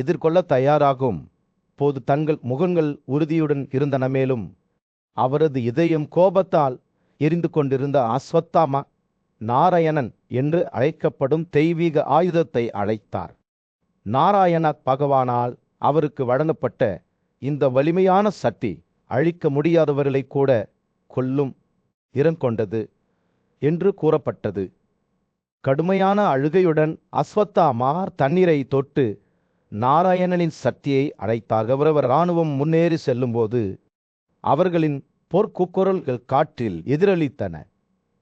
எதிர்கொள்ள தயாராகும் போது தங்கள் முகங்கள் உறுதியுடன் இருந்தன. மேலும் அவரது இதயம் கோபத்தால் எரிந்து கொண்டிருந்த அஸ்வத்தாமா நாராயணன் என்று அழைக்கப்படும் தெய்வீக ஆயுதத்தை அழைத்தார். நாராயண பகவானால் அவருக்கு வழங்கப்பட்ட இந்த வலிமையான சக்தி அழிக்க முடியாதவர்களை கூட கொல்லும் திறன் கொண்டது என்று கூறப்பட்டது. கடுமையான அழுகையுடன் அஸ்வத்தாமா தண்ணீரை தொட்டு நாராயணனின் சக்தியை அழைத்தார். அவரவர் இராணுவம் முன்னேறி செல்லும்போது அவர்களின் போர்க்குரல்கள் காற்றில் எதிரொலித்தன.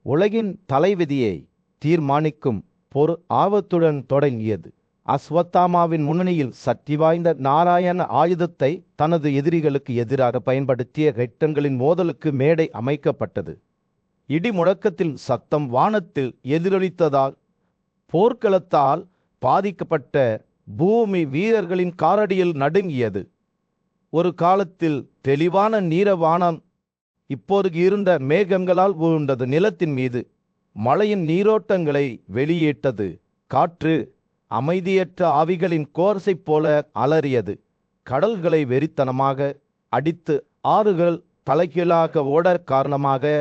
உலகின் தலைவிதியை தீர்மானிக்கும் போர் ஆபத்துடன் தொடங்கியது. அஸ்வத்தாமாவின் முன்னணியில் சக்தி வாய்ந்த நாராயண ஆயுதத்தை தனது எதிரிகளுக்கு எதிராக பயன்படுத்திய ரெட்டன்களின் மோதலுக்கு மேடை அமைக்கப்பட்டது. இடி முழக்கத்தில் சத்தம் வானத்தில் எதிரொலித்ததால் போர்க்களத்தால் பாதிக்கப்பட்ட பூமி வீரர்களின் காலடியில் நடுங்கியது. ஒரு காலத்தில் தெளிவான நீரவானம் இப்போது இருண்ட மேகங்களால் ஊழ்ந்தது. நிலத்தின் மீது மழையின் நீரோட்டங்களை வெளியிட்டது. காற்று அமைதியற்ற ஆவிகளின் கோர்சை போல அலறியது. கடல்களை வெறித்தனமாக அடித்து ஆறுகள் தலைகீழாக ஓட காரணமாக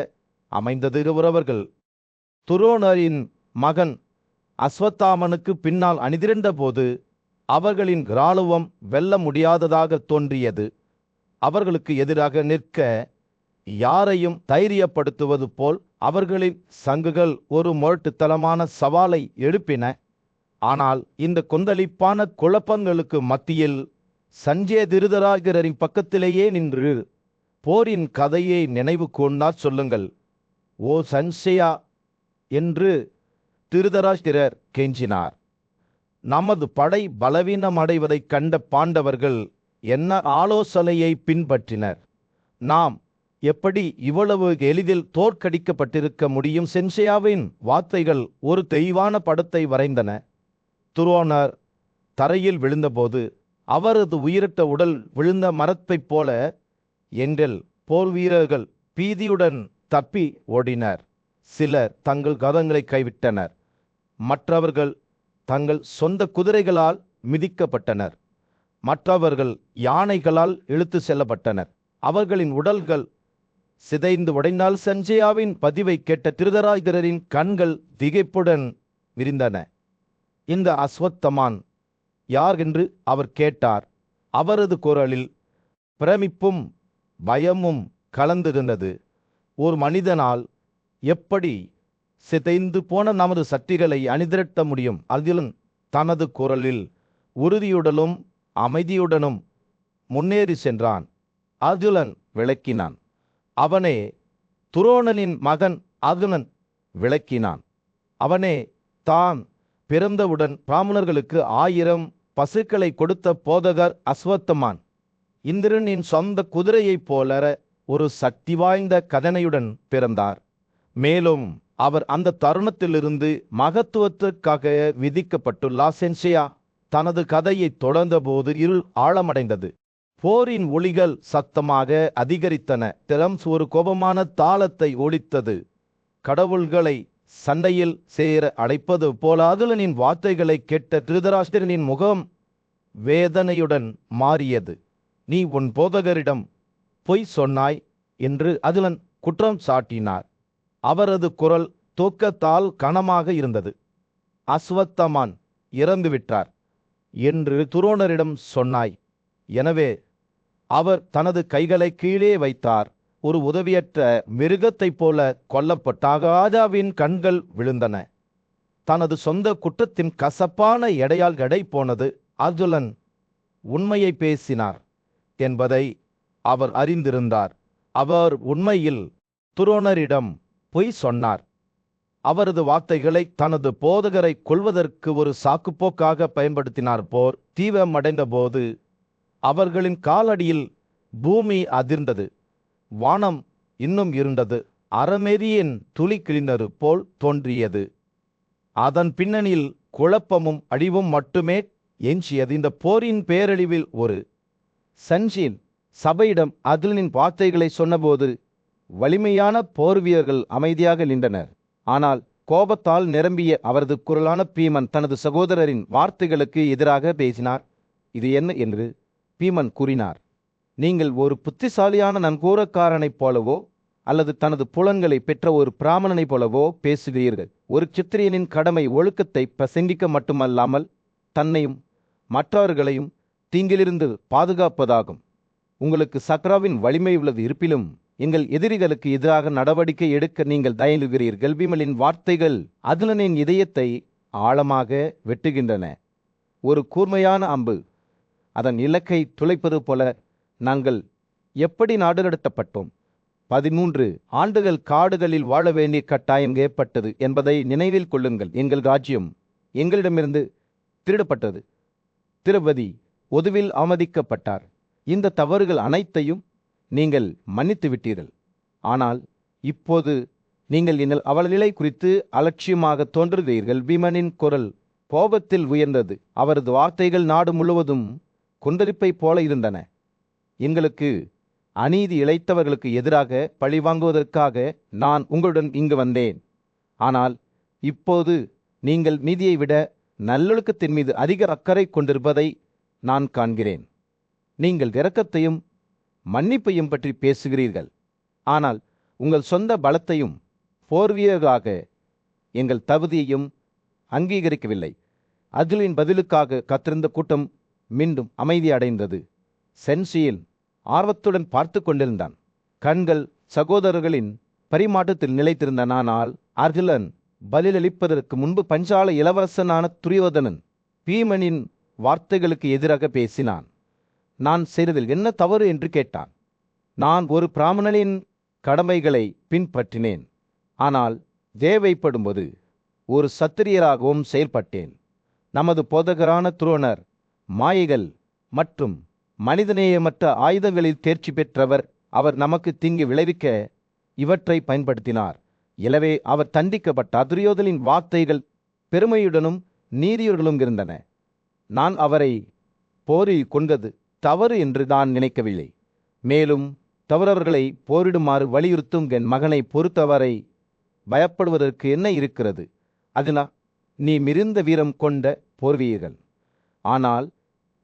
அமைந்தது. உறவர்கள் துரோணரின் மகன் அஸ்வத்தாமனுக்கு பின்னால் அணிதிரண்ட போது அவர்களின் இராணுவம் வெல்ல முடியாததாக தோன்றியது. அவர்களுக்கு எதிராக நிற்க யாரையும் தைரியப்படுத்துவது போல் அவர்களின் சங்குகள் ஒரு முரட்டுத்தனமான சவாலை எழுப்பின. ஆனால் இந்த கொந்தளிப்பான குழப்பங்களுக்கு மத்தியில் சஞ்சய திருதராஷ்டிரரின் பக்கத்திலேயே நின்று போரின் கதையை நினைவு கூர்ந்தார். சொல்லுங்கள் ஓ சஞ்சயா என்று திருதராஷ்டிரர் கெஞ்சினார். நமது படை பலவீனம் அடைவதைக் கண்ட பாண்டவர்கள் என்ன ஆலோசனையை பின்பற்றினர்? நாம் எப்படி இவ்வளவு எளிதில் தோற்கடிக்கப்பட்டிருக்க முடியும்? சென்சையாவின் வார்த்தைகள் ஒரு தெளிவான படத்தை வரைந்தன. துரோணர் தரையில் விழுந்தபோது அவரது உயிரற்ற உடல் விழுந்த மரத்தைப் போல எங்கள் போர் வீரர்கள் பீதியுடன் தப்பி ஓடினர். சிலர் தங்கள் கதங்களை கைவிட்டனர். மற்றவர்கள் தங்கள் சொந்த குதிரைகளால் மிதிக்கப்பட்டனர். மற்றவர்கள் யானைகளால் இழுத்து செல்லப்பட்டனர். அவர்களின் உடல்கள் சிதைந்து உடைந்தால் சஞ்சயாவின் பதிவை கேட்ட திருதராஷ்டிரரின் கண்கள் திகைப்புடன் விரிந்தன. இந்த அஸ்வத்தமான் யார் என்று அவர் கேட்டார். அவரது குரலில் பிரமிப்பும் பயமும் கலந்திருந்தது. ஒரு மனிதனால் எப்படி சிதைந்து போன நமது சக்திகளை அணிதிரட்ட முடியும்? அதிலும் தனது குரலில் உறுதியுடனும் அமைதியுடனும் முன்னேறி சென்றான். அர்ஜுனன் விளக்கினான். அவனே துரோணனின் மகன். அர்ஜுனன் விளக்கினான். அவனே தான் பிறந்தவுடன் பிராமணர்களுக்கு 1000 பசுக்களை கொடுத்த போதகர் அஸ்வத்தமான். இந்திரனின் சொந்த குதிரையைப் போல ஒரு சக்தி வாய்ந்த கதனையுடன் பிறந்தார். மேலும் அவர் அந்த தருணத்திலிருந்து மகத்துவத்திற்காக விதிக்கப்பட்டுள்ளார். சென்சையா தனது கதையை தொடர்ந்த போது இருள் ஆழமடைந்தது. போரின் ஒளிகள் சத்தமாக அதிகரித்தன. திறம்ஸ் ஒரு கோபமான தாளத்தை ஒலித்தது. கடவுள்களை சண்டையில் சேர அழைப்பது போல அர்ஜுனனின் வார்த்தைகளை கேட்ட திருதராஷ்டிரனின் முகம் வேதனையுடன் மாறியது. நீ உன் போதகரிடம் பொய் சொன்னாய் என்று அர்ஜுனன் குற்றம் சாட்டினார். அவரது குரல் தூக்கத்தால் கனமாக இருந்தது. அஸ்வத்தமான் இறந்துவிட்டார் என்று துரோணரிடம் சொன்னாய். எனவே அவர் தனது கைகளை கீழே வைத்தார். ஒரு உதவியற்ற மிருகத்தைப் போல கொல்லப்பட்டாக ராஜாவின் கண்கள் விழுந்தன. தனது சொந்த குற்றத்தின் கசப்பான எடையால் எடை போனது. அர்ஜுனன் உண்மையை பேசினார் என்பதை அவர் அறிந்திருந்தார். அவர் உண்மையில் துரோணரிடம் பொய் சொன்னார். அவரது வார்த்தைகளை தனது போதகரை கொல்வதற்கு ஒரு சாக்குப்போக்காக பயன்படுத்தினார். போர் தீவிரமடைந்த போது அவர்களின் காலடியில் பூமி அதிர்ந்தது. வானம் இன்னும் இருண்டது. அறமெறியின் துளி கிழிந்தது போல் தோன்றியது. அதன் பின்னணியில் குழப்பமும் அழிவும் மட்டுமே எஞ்சியது. இந்த போரின் பேரழிவில் ஒரு சஞ்சீன் சபையிடம் அர்ஜுனனின் வார்த்தைகளை சொன்னபோது வலிமையான போர் வீரர்கள் அமைதியாக நின்றனர். ஆனால் கோபத்தால் நிரம்பிய அவரது குரலான பீமன் தனது சகோதரரின் வார்த்தைகளுக்கு எதிராக பேசினார். இது என்ன என்று பீமன் கூறினார். நீங்கள் ஒரு புத்திசாலியான நன்கூரக்காரனைப் போலவோ அல்லது தனது புலன்களை பெற்ற ஒரு பிராமணனைப் போலவோ பேசுகிறீர்கள். ஒரு சித்திரியனின் கடமை ஒழுக்கத்தை பிரசங்கிக்க மட்டுமல்லாமல் தன்னையும் மற்றவர்களையும் தீங்கிலிருந்து பாதுகாப்பதாகும். உங்களுக்கு சக்ராவின் வலிமை உள்ளது இருப்பிலும் எங்கள் எதிரிகளுக்கு எதிராக நடவடிக்கை எடுக்க நீங்கள் தயங்குகிறீர்கள். பீமனின் வார்த்தைகள் அதுலனின் இதயத்தை ஆழமாக வெட்டுகின்றன. ஒரு கூர்மையான அம்பு அதன் இலக்கை துளைப்பது போல நாங்கள் எப்படி நாடு கடத்தப்பட்டோம். 13 ஆண்டுகள் காடுகளில் வாழ வேண்டிய கட்டாயம் ஏற்பட்டது என்பதை நினைவில் கொள்ளுங்கள். எங்கள் ராஜ்யம் எங்களிடமிருந்து திருடப்பட்டது. திருப்பதி ஒதுவில் அவமதிக்கப்பட்டார். இந்த தவறுகள் அனைத்தையும் நீங்கள் மன்னித்து விட்டீர்கள். ஆனால் இப்போது நீங்கள் எங்கள் அவலநிலை குறித்து அலட்சியமாக தோன்றுகிறீர்கள். பீமனின் குரல் கோபத்தில் உயர்ந்தது. அவரது வார்த்தைகள் நாடு முழுவதும் கொந்தளிப்பை போல இருந்தன. எங்களுக்கு அநீதி இழைத்தவர்களுக்கு எதிராக பழிவாங்குவதற்காக நான் உங்களுடன் இங்கு வந்தேன். ஆனால் இப்போது நீங்கள் நீதியை விட நல்லொழுக்கத்தின் மீது அதிக அக்கறை கொண்டிருப்பதை நான் காண்கிறேன். நீங்கள் இரக்கத்தையும் மன்னிப்பையும் பற்றி பேசுகிறீர்கள், ஆனால் உங்கள் சொந்த பலத்தையும் போர் வீரராக எங்கள் தகுதியையும் அங்கீகரிக்கவில்லை. அதுலின் பதிலுக்காக காத்திருந்த கூட்டம் மீண்டும் அமைதி அடைந்தது. சென்சியன் ஆர்வத்துடன் பார்த்து கொண்டிருந்தான். கண்கள் சகோதரர்களின் பரிமாற்றத்தில் நிலைத்திருந்தன. ஆனால் அர்ஜுனன் பதிலளிப்பதற்கு முன்பு பஞ்சால இளவரசனான துரியோதனன் பீமனின் வார்த்தைகளுக்கு எதிராக பேசினான். நான் செய்ததில் என்ன தவறு என்று கேட்டான். நான் ஒரு பிராமணனின் கடமைகளை பின்பற்றினேன், ஆனால் தேவைப்படும்போது ஒரு சத்திரியராகவும் செயல்பட்டேன். நமது போதகரான துரோணர் மாயைகள் மற்றும் மனிதநேயமற்ற ஆயுதங்களில் தேர்ச்சி பெற்றவர். அவர் நமக்கு தீங்கு விளைவிக்க இவற்றை பயன்படுத்தினார். எனவே அவர் தண்டிக்கப்பட்டார். துரியோதனின் வார்த்தைகள் பெருமையுடனும் நீதியுடனும் இருந்தன. நான் அவரை போரில் கொண்டது தவறு என்று நான் நினைக்கவில்லை. மேலும் தவறவர்களை போரிடுமாறு வலியுறுத்தும் என் மகனை பொறுத்தவரை பயப்படுவதற்கு என்ன இருக்கிறது? அதனால் நீ மிகுந்த வீரம் கொண்ட போர்வீரர்கள், ஆனால்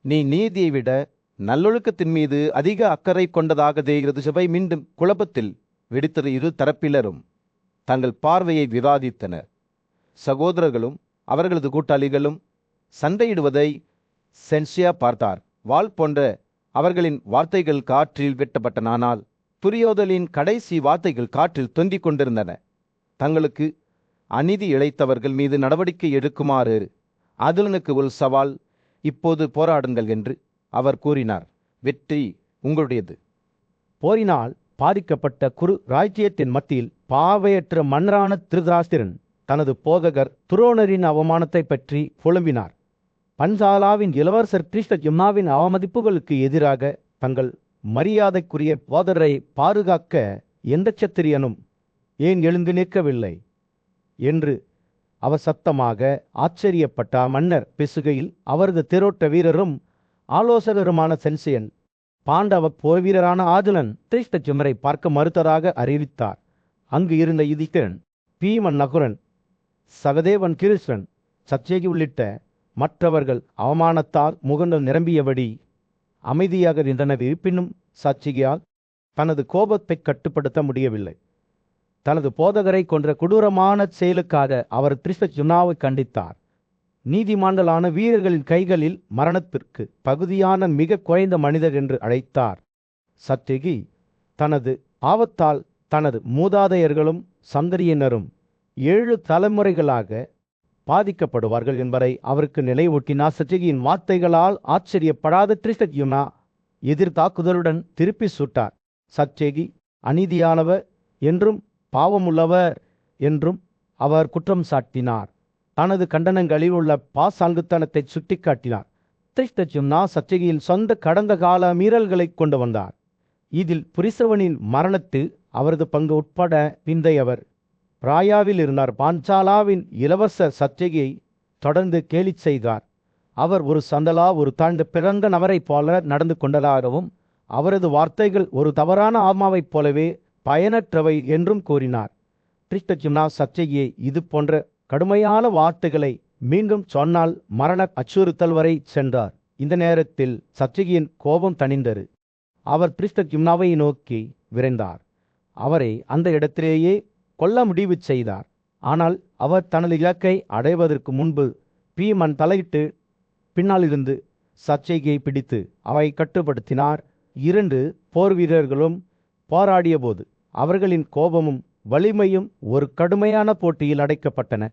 நீ நீதியை விட நல்லொழுக்கத்தின் மீது அதிக அக்கறை கொண்டதாக தெரிகிறது. சபை மீண்டும் குழப்பத்தில் வெடித்தது. இரு தரப்பினரும் தங்கள் பார்வையை விவாதித்தனர். சகோதரர்களும் அவர்களது கூட்டாளிகளும் சண்டையிடுவதை சென்சியா பார்த்தார். வாள் போன்ற அவர்களின் வார்த்தைகள் காற்றில் வெட்டப்பட்டன. ஆனால் துரியோதனின் கடைசி வார்த்தைகள் காற்றில் தொங்கிக் கொண்டிருந்தன. தங்களுக்கு அநீதி இழைத்தவர்கள் மீது நடவடிக்கை எடுக்குமாறு அதுலனுக்கு ஒரு சவால். இப்போது போராடுங்கள் என்று அவர் கூறினார். வெற்றி உங்களுடையது. போரினால் பாதிக்கப்பட்ட குரு ராஜ்யத்தின் மத்தியில் பாவையற்ற மன்னரான திருதராஷ்டிரன் தனது போதகர் துரோணரின் அவமானத்தை பற்றி புலம்பினார். பஞ்சாலாவின் இளவரசர் கிருஷ்ணஜிம்னாவின் அவமதிப்புகளுக்கு எதிராக தங்கள் மரியாதைக்குரிய போதரை பாதுகாக்க எந்த சத்திரியனும் ஏன் எழுந்து நிற்கவில்லை என்று அவர் சத்தமாக ஆச்சரியப்பட்ட மன்னர் பேசுகையில், அவரது தேரோட்ட வீரரும் ஆலோசகருமான சென்சியன் பாண்டவ போர் வீரரான ஆர்ஜுனன் கிருஷ்ணஜிம்மரை பார்க்க மறுத்ததாக அறிவித்தார். அங்கு இருந்த யுதிஷ்டிரன், பீமன், நகுலன், சகதேவன், கிருஷ்ணன், சத்யகி உள்ளிட்ட மற்றவர்கள் அவமானத்தால் முகங்கள் நிரம்பியபடி அமைதியாக இருந்தனர். இருப்பினும் சத்யகியால் தனது கோபத்தை கட்டுப்படுத்த முடியவில்லை. தனது போதகரை கொன்ற கொடூரமான செயலுக்காக அவர் கிருஷ்ணஜிம்னாவை கண்டித்தார். நீதிமான்களான வீரர்களின் கைகளில் மரணத்திற்கு பகுதியான மிக குறைந்த மனிதர் என்று அழைத்தார். சத்யகி தனது ஆபத்தால் தனது மூதாதையர்களும் சந்ததியினரும் 7 தலைமுறைகளாக பாதிக்கப்படுவார்கள் என்பதை அவருக்கு நினைவூட்டினார். சத்யகியின் வார்த்தைகளால் ஆச்சரியப்படாத கிருஷ்ணஜிம்னா எதிர் தாக்குதலுடன் திருப்பி சுட்டார். சத்யகி அநீதியானவர் என்றும் பாவமுள்ளவர் என்றும் அவர் குற்றம் சாட்டினார். தனது கண்டனங்களில் உள்ள பாசாங்குத்தனத்தை சுட்டிக்காட்டினார். கிருஷ்ணஜிம்னா சத்யகியின் சொந்த கடந்த கால மீறல்களை கொண்டு வந்தார். இதில் புரிசவனின் மரணத்தில் அவரது பங்கு உட்பட பிந்தையவர் பிராயாவில் இருந்தார். பாஞ்சாலாவின் இளவரசர் சத்யகியை தொடர்ந்து கேலி செய்தார். அவர் ஒரு சந்தலா, ஒரு தாழ்ந்த பிறந்த நபரைப் போல நடந்து கொண்டதாகவும் அவரது வார்த்தைகள் ஒரு தவறான ஆத்மாவைப் போலவே பயனற்றவை என்றும் கூறினார். கிருஷ்ணஜிம்னா சத்யகியை இது போன்ற கடுமையான வார்த்தைகளை மீண்டும் சொன்னால் மரண அச்சுறுத்தல் வரை சென்றார். இந்த நேரத்தில் சத்யகியின் கோபம் தணிந்தது. அவர் பிரிஸ்தகிம்னாவை நோக்கி விரைந்தார். அவரை அந்த இடத்திலேயே கொல்ல முடிவு செய்தார். ஆனால் அவர் தனது இலக்கை அடைவதற்கு முன்பு பீமன் தலையிட்டு பின்னாலிருந்து சத்யகியை பிடித்து அவை கட்டுப்படுத்தினார். 2 போர் வீரர்களும் போராடிய போது அவர்களின் கோபமும் வலிமையும் ஒரு கடுமையான போட்டியில் அடைக்கப்பட்டன.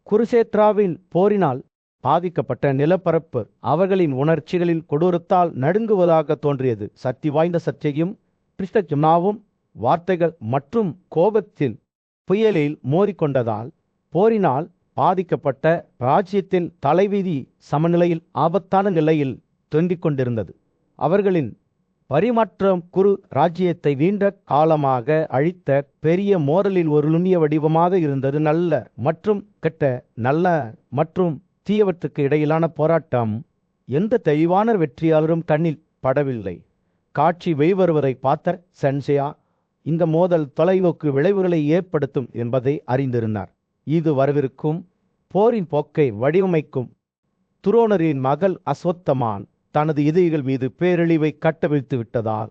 குருசேத்ராவில் போரினால் பாதிக்கப்பட்ட நிலப்பரப்பு அவர்களின் உணர்ச்சிகளின் கொடூரத்தால் நடுங்குவதாக தோன்றியது. சக்தி வாய்ந்த சத்யகியும் பிரிஸ்தகிம்னாவும் வார்த்தைகள் மற்றும் கோபத்தில் புயலில் மோதிக்கொண்டதால் போரினால் பாதிக்கப்பட்ட ராஜ்யத்தின் தலைவிதி சமநிலையில் ஆபத்தான நிலையில் தொங்கிக் கொண்டிருந்தது. அவர்களின் பரிமாற்றம் குரு ராஜ்யத்தை நீண்ட காலமாக அழித்த பெரிய மோதலில் ஒரு நுண்ணிய வடிவமாக இருந்தது. நல்ல மற்றும் கெட்ட, நல்ல மற்றும் தீயவற்றுக்கு இடையிலான போராட்டம் எந்த தெளிவான வெற்றியாளரும் கண்ணில் படவில்லை. காட்சி வெளிவருவதை பார்த்த சென்சேயா இந்த மோதல் தொலைநோக்கு விளைவுகளை ஏற்படுத்தும் என்பதை அறிந்திருந்தார். இது வரவிருக்கும் போரின் போக்கை வடிவமைக்கும். துரோணரின் மகள் அஸ்வத்தமான் தனது எதிரிகள் மீது பேரழிவை கட்டவிழ்த்து விட்டதால்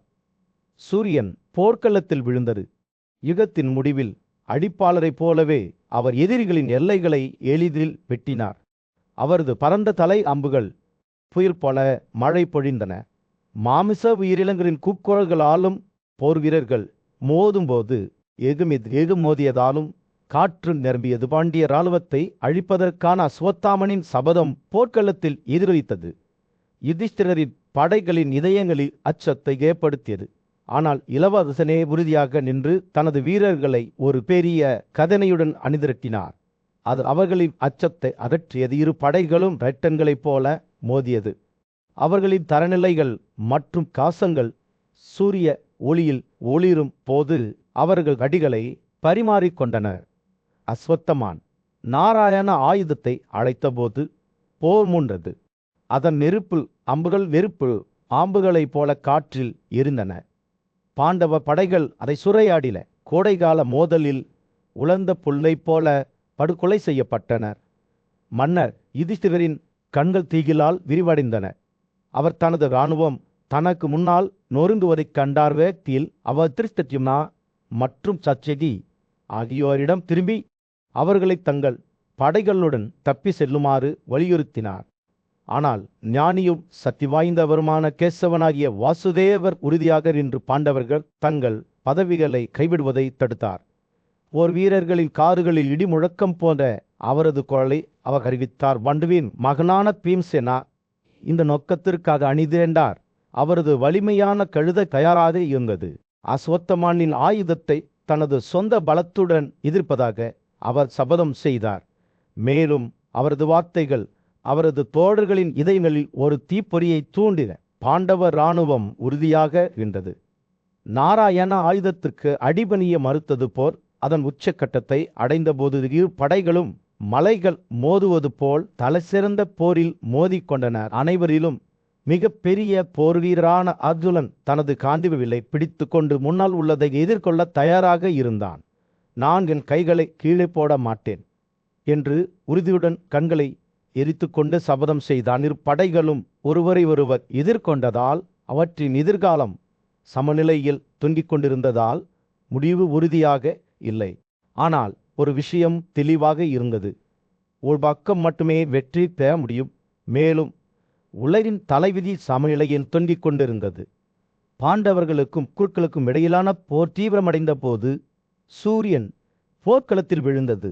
சூரியன் போர்க்களத்தில் விழுந்தது. யுகத்தின் முடிவில் அடிப்பாளரைப் போலவே அவர் எதிரிகளின் எல்லைகளை எளிதில் வெட்டினார். அவரது பரந்த தலை அம்புகள் புயல் போல மழை பொழிந்தன. மாமிச உயிரினங்களின் கூக்குரல்களாலும் போர் வீரர்கள் மோதும்போது எகு மோதியதாலும் காற்று நிரம்பியது. பாண்டிய இராணுவத்தை அழிப்பதற்கான அஸ்வத்தாமனின் சபதம் போர்க்களத்தில் எதிரொலித்தது. யுதிஷ்டிரரின் படைகளின் இதயங்களில் அச்சத்தை ஏற்படுத்தியது. ஆனால் இளவரசனே உறுதியாக நின்று தனது வீரர்களை ஒரு பெரிய கதனையுடன் அணிதிரட்டினார். அது அவர்களின் அச்சத்தை அகற்றியது. 2 படைகளும் ரெட்டன்களைப் போல மோதியது. அவர்களின் தரநிலைகள் மற்றும் காசங்கள் சூரிய ஒளியில் ஒளிரும் போது அவர்கள் அடிகளை பரிமாறிக்கொண்டனர். அஸ்வத்தமான் நாராயண ஆயுதத்தை அழைத்தபோது போர் மூண்டது. அதன் நெருப்பு ஆம்புகளைப் போல காற்றில் எரிந்தன. பாண்டவ படைகள் அதை சுரையாடின. கோடைகால மோதலில் உலர்ந்த புல்லைப் போல படுகொலை செய்யப்பட்டனர். மன்னர் யுதிஷ்டிரரின் கண்கள் தீயிலால் விரிவடைந்தன. அவர் தனது இராணுவம் தனக்கு முன்னால் நொறுங்குவதைக் கண்டார். வேகத்தில் அவர் பிரிஸ்தகிம்னா மற்றும் சத்யகி ஆகியோரிடம் திரும்பி அவர்களை தங்கள் படைகளுடன் தப்பி செல்லுமாறு வலியுறுத்தினார். ஆனால் ஞானியும் சக்தி வாய்ந்தவருமான கேசவனாகிய வாசுதேவர் உறுதியாக நின்று பாண்டவர்கள் தங்கள் பதவிகளை கைவிடுவதை தடுத்தார். போர் வீரர்களின் காதுகளில் இடி முழக்கம் போன்ற அவரது குரலை அவர் அறிவித்தார். வண்டுவின் மகனான பீம்சேனா இந்த நோக்கத்திற்காக அணிதிரண்டார். அவரது வலிமையான கழுதை தயாராக இருந்தது. அஸ்வத்தமானின் ஆயுதத்தை தனது சொந்த பலத்துடன் எதிர்ப்பதாக அவர் சபதம் செய்தார். மேலும் அவரது வார்த்தைகள் அவரது தோழர்களின் இதயங்களில் ஒரு தீப்பொறியை தூண்டின. பாண்டவ இராணுவம் உறுதியாக இருந்தது. நாராயண ஆயுதத்திற்கு அடிபணிய மறுத்தது போர் அதன் உச்சக்கட்டத்தை அடைந்தபோது 2 படைகளும் மலைகள் மோதுவது போல் தலைசிறந்த போரில் மோதிக்கொண்டனர். அனைவரிலும் மிக பெரிய போர் வீரரான அர்ஜுனன் தனது காண்டிவ வில்லை பிடித்து கொண்டு முன்னால் உள்ளதை எதிர்கொள்ள தயாராக இருந்தான். நான் என் கைகளை கீழே போட மாட்டேன் என்று உறுதியுடன் கண்களை எரித்துக்கொண்டு சபதம் செய்தான். 2 படைகளும் ஒருவரை ஒருவர் எதிர்கொண்டதால் அவற்றின் எதிர்காலம் சமநிலையில் தொங்கிக் கொண்டிருந்ததால் முடிவு உறுதியாக இல்லை. ஆனால் ஒரு விஷயம் தெளிவாக இருந்தது. ஒரு பக்கம் மட்டுமே வெற்றி பெற முடியும். மேலும் உலகின் தலைவிதி சமநிலையில் தொங்கிக் கொண்டிருந்தது. பாண்டவர்களுக்கும் குருக்களுக்கும் இடையிலான போர் தீவிரமடைந்த போது சூரியன் போர்க்களத்தில் விழுந்தது.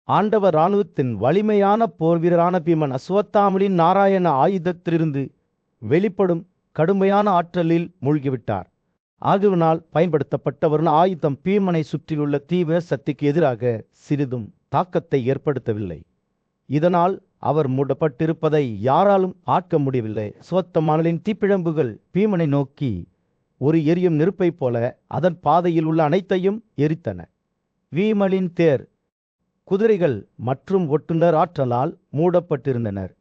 ஆண்டவ இராணுவத்தின் வலிமையான போர் வீரரான பீமன் அஸ்வத்தாமனின் நாராயண ஆயுதத்திலிருந்து வெளிப்படும் கடுமையான ஆற்றலில் மூழ்கிவிட்டார். ஆகியவனால் பயன்படுத்தப்பட்ட ஒரு ஆயுதம் பீமனை சுற்றியுள்ள தீவிர சக்திக்கு எதிராக சிறிதும் தாக்கத்தை ஏற்படுத்தவில்லை. இதனால் அவர் மூடப்பட்டிருப்பதை யாராலும் ஆக்க முடியவில்லை. அஸ்வத்தாமனின் தீப்பிழம்புகள் பீமனை நோக்கி ஒரு எரியும் நெருப்பைப் போல அதன் பாதையில் உள்ள அனைத்தையும் எரித்தன. பீமனின் தேர், குதிரைகள் மற்றும் ஒட்டுநர் ஆற்றலால் மூடப்பட்டிருந்தனர்.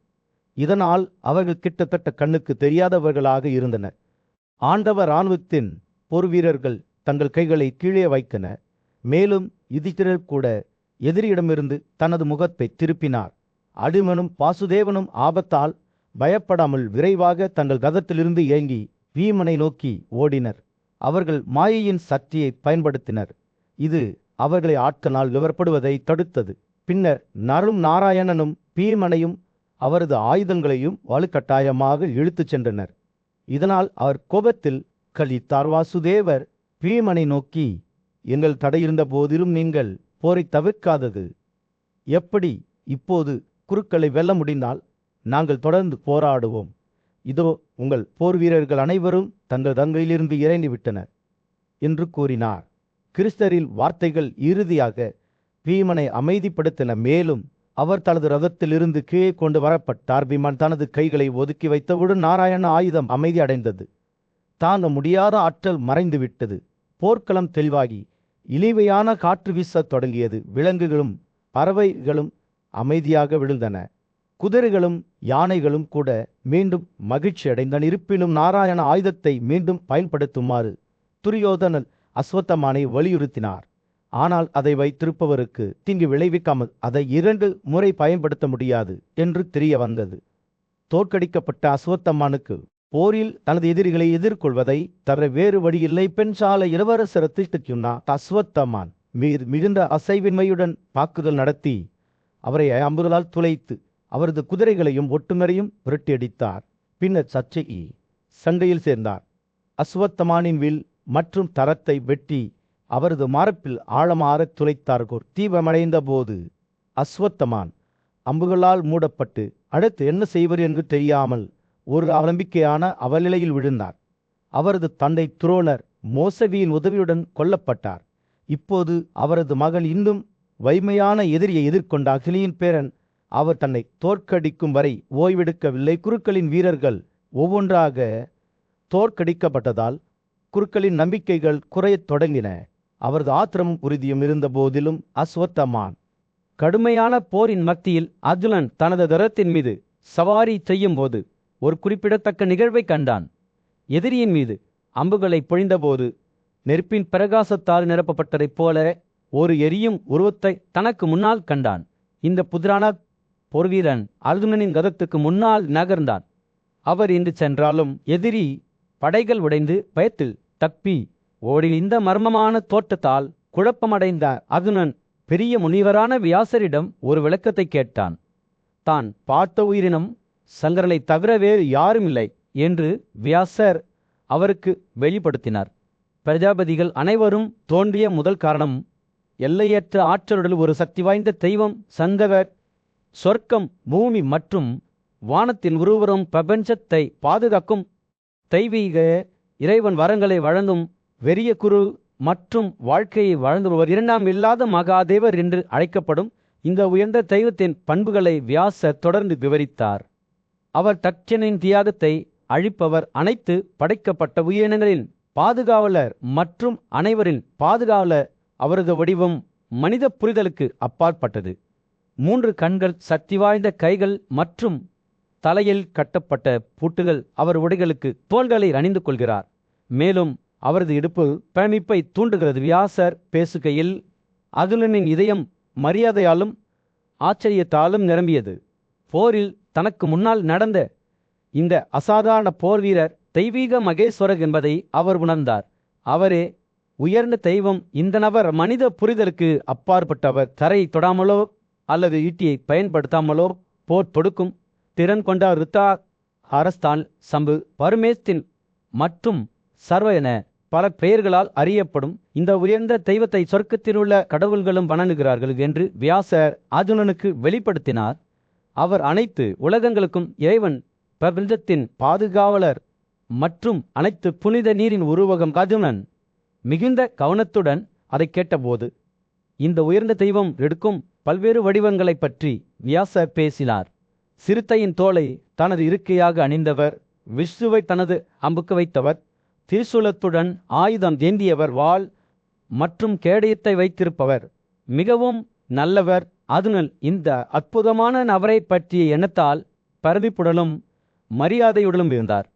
இதனால் அவர்கள் கிட்டத்தட்ட கண்ணுக்கு தெரியாதவர்களாக இருந்தனர். ஆண்டவ இராணுவத்தின் போர் வீரர்கள் தங்கள் கைகளை கீழே வைத்தனர். மேலும் யுதிஷ்டிரர் கூட எதிரியிடமிருந்து தனது முகத்தை திருப்பினார். அடிமனும் வாசுதேவனும் ஆபத்தால் பயப்படாமல் விரைவாக தங்கள் ரதத்திலிருந்து இறங்கி வீமனை நோக்கி ஓடினர். அவர்கள் மாயையின் சக்தியை பயன்படுத்தினர். இது அவர்களை ஆட்களால் விவரப்படுவதை தடுத்தது. பின்னர் நரும் நாராயணனும் பீமனையும் அவரது ஆயுதங்களையும் வலுக்கட்டாயமாக இழுத்துச் சென்றனர். இதனால் அவர் கோபத்தில் கலித்தார். வாசுதேவர் பீமனை நோக்கி, எங்கள் தடையிருந்த போதிலும் நீங்கள் போரை தவிர்க்காதது எப்படி? இப்போது குருக்களை வெல்ல முடிந்தால் நாங்கள் தொடர்ந்து போராடுவோம். இதோ உங்கள் போர் வீரர்கள் அனைவரும் தங்கள் ரதங்களிலிருந்து இறங்கி விட்டனர் என்று கூறினார். கிறிஸ்தரின் வார்த்தைகள் இறுதியாக பீமனை அமைதிப்படுத்தின. மேலும் அவர் தனது ரதத்திலிருந்து கீழே கொண்டு வரப்பட்டார். பீமன் தனது கைகளை ஒதுக்கி வைத்தவுடன் நாராயண ஆயுதம் அமைதி அடைந்தது. தாங்க முடியாத ஆற்றல் மறைந்துவிட்டது. போர்க்களம் தெளிவாகி இனிமையான காற்று வீசத் தொடங்கியது. விலங்குகளும் பறவைகளும் அமைதியாக விழுந்தன. குதிரைகளும் யானைகளும் கூட மீண்டும் மகிழ்ச்சி அடைந்தன. இருப்பினும் நாராயண ஆயுதத்தை மீண்டும் பயன்படுத்துமாறு துரியோதனன் அஸ்வத்தமானை வலியுறுத்தினார். ஆனால் அதை வைத்திருப்பவருக்கு தீங்கு விளைவிக்காமல் அதை 2 முறை பயன்படுத்த முடியாது என்று தெரிய வந்தது. தோற்கடிக்கப்பட்ட அஸ்வத்தமானுக்கு போரில் தனது எதிரிகளை எதிர்கொள்வதை தவிர வேறு வழியில்லை. பெண்சாலை இளவரசர் திஷ்டத்யும்னா அஸ்வத்தமான் மிகுந்த அசைவின்மையுடன் தாக்குதல் நடத்தி அவரை அம்புகளால் துளைத்து அவரது குதிரைகளையும் ஒட்டுநரையும் விரட்டியடித்தார். பின்னர் சச்சகி சண்டையில் சேர்ந்தார். அஸ்வத்தமானின் வில் மற்றும் தரத்தை வெட்டி அவரது மார்பில் ஆழமாறத் துளைத்தார்கள். தீபமடைந்த போது அஸ்வத்தமான் அம்புகளால் மூடப்பட்டு அடுத்து என்ன செய்வது என்று தெரியாமல் ஒரு அவநம்பிக்கையான அவநிலையில் விழுந்தார். அவரது தந்தை துரோணர் மோசவியின் உதவியுடன் கொல்லப்பட்டார். இப்போது அவரது மகன் இன்னும் வைமையான எதிரியை எதிர்கொண்ட அகிலியின் பேரன் அவர் தன்னை தோற்கடிக்கும் வரை ஓய்வெடுக்கவில்லை. குருக்களின் வீரர்கள் ஒவ்வொன்றாக தோற்கடிக்கப்பட்டதால் குருக்களின் நம்பிக்கைகள் குறையத் தொடங்கின. அவரது ஆத்திரமும் உறுதியும் இருந்த போதிலும் அஸ்வத்தமான் கடுமையான போரின் மத்தியில் அர்ஜுனன் தனது ரதத்தின் மீது சவாரி செய்யும் போது ஒரு குறிப்பிடத்தக்க நிகழ்வை கண்டான். எதிரியின் மீது அம்புகளை பொழிந்தபோது நெருப்பின் பிரகாசத்தால் நிரப்பப்பட்டதைப் போல ஒரு எரியும் உருவத்தை தனக்கு முன்னால் கண்டான். இந்த புதிரான போர்வீரன் அர்ஜுனனின் ரதத்துக்கு முன்னால் நகர்ந்தான். அவர் இன்று சென்றாலும் எதிரி படைகள் உடைந்து பயத்தில் தப்பி ஓடி. இந்த மர்மமான தோற்றத்தால் குழப்பமடைந்த அர்ஜுனன் பெரிய முனிவரான வியாசரிடம் ஒரு விளக்கத்தை கேட்டான். தான் பார்த்த உயிரினம் சங்கரனை தவிர வேறு யாரும் இல்லை என்று வியாசர் அவருக்கு வெளிப்படுத்தினார். பிரஜாபதிகள் அனைவரும் தோன்றிய முதல் காரணம் எல்லையற்ற ஆற்றலுடன் ஒரு சக்தி வாய்ந்த தெய்வம் சங்கரர். சொர்க்கம், பூமி மற்றும் வானத்தின் உருவரும் பிரபஞ்சத்தை பாதுகாக்கும் தெய்வீக இறைவன் வரங்களை வழங்கும் வெறிய குரு மற்றும் வாழ்க்கையை வழங்குபவர், இரண்டாம் இல்லாத மகாதேவர் என்று அழைக்கப்படும் இந்த உயர்ந்த தெய்வத்தின் பண்புகளை வியாசர் தொடர்ந்து விவரித்தார். அவர் தட்சனின் தியாகத்தை அழிப்பவர், அனைத்து படைக்கப்பட்ட உயிரினங்களின் பாதுகாவலர் மற்றும் அனைவரின் பாதுகாவலர். அவரது வடிவம் மனித புரிதலுக்கு அப்பாற்பட்டது. 3 கண்கள், சக்தி வாய்ந்த கைகள் மற்றும் தலையில் கட்டப்பட்ட பூட்டுகள் அவர் உடைகளுக்கு தோள்களை அணிந்து கொள்கிறார். மேலும் அவரது இடுப்பு பிரமிப்பை தூண்டுகிறது. வியாசர் பேசுகையில் அர்ஜுனனின் இதயம் மரியாதையாலும் ஆச்சரியத்தாலும் நிரம்பியது. போரில் தனக்கு முன்னால் நடந்த இந்த அசாதாரண போர் வீரர் தெய்வீக மகேஸ்வரர் என்பதை அவர் உணர்ந்தார். அவரே உயர்ந்த தெய்வம். இந்த நபர் மனித புரிதலுக்கு அப்பாற்பட்டவர். தரையை தொடாமலோ அல்லது ஈட்டியை பயன்படுத்தாமலோ போர் தொடுக்கும் திறன் கொண்ட ரித்தா, அரஸ்தான், சம்பு, பரமேஸ்தின் மற்றும் சர்வ என பல பெயர்களால் அறியப்படும் இந்த உயர்ந்த தெய்வத்தை சொர்க்கத்தில் உள்ள கடவுள்களும் வணங்குகிறார்கள் என்று வியாசர் அர்ஜுனனுக்கு வெளிப்படுத்தினார். அவர் அனைத்து உலகங்களுக்கும் இறைவன், பிரபஞ்சத்தின் பாதுகாவலர் மற்றும் அனைத்து புனித நீரின் உருவகம். அர்ஜுனன் மிகுந்த கவனத்துடன் அதை கேட்டபோது இந்த உயர்ந்த தெய்வம் எடுக்கும் பல்வேறு வடிவங்களை பற்றி வியாசர் பேசினார். சிறுத்தையின் தோலை தனது இருக்கையாக அணிந்தவர், விஷ்ணுவை தனது அம்புக்கு வைத்தவர், திரிசூலத்துடன் ஆயுதம் ஏந்தியவர், வாள் மற்றும் கேடயத்தை வைத்திருப்பவர், மிகவும் நல்லவர். அர்ஜுனன் இந்த அற்புதமான நபரை பற்றிய எண்ணத்தால் பரதிப்புடலும் மரியாதையுடனும் இருந்தார்.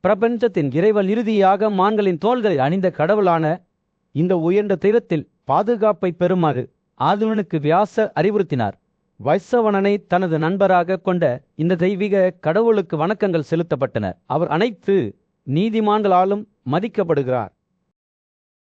பிரபஞ்சத்தின் இறைவன், இறுதியாக மான்களின் தோள்களை அணிந்த கடவுளான இந்த உயர்ந்த தெய்வத்தில் பாதுகாப்பை பெறுமாறு அர்ஜுனனுக்கு வியாசர் அறிவுறுத்தினார். வைசவணனை தனது நண்பராக கொண்ட இந்த தெய்வீக கடவுளுக்கு வணக்கங்கள் செலுத்தப்பட்டன. அவர் அனைத்து நீதிமான்களாலும் மதிக்கப்படுகிறார்.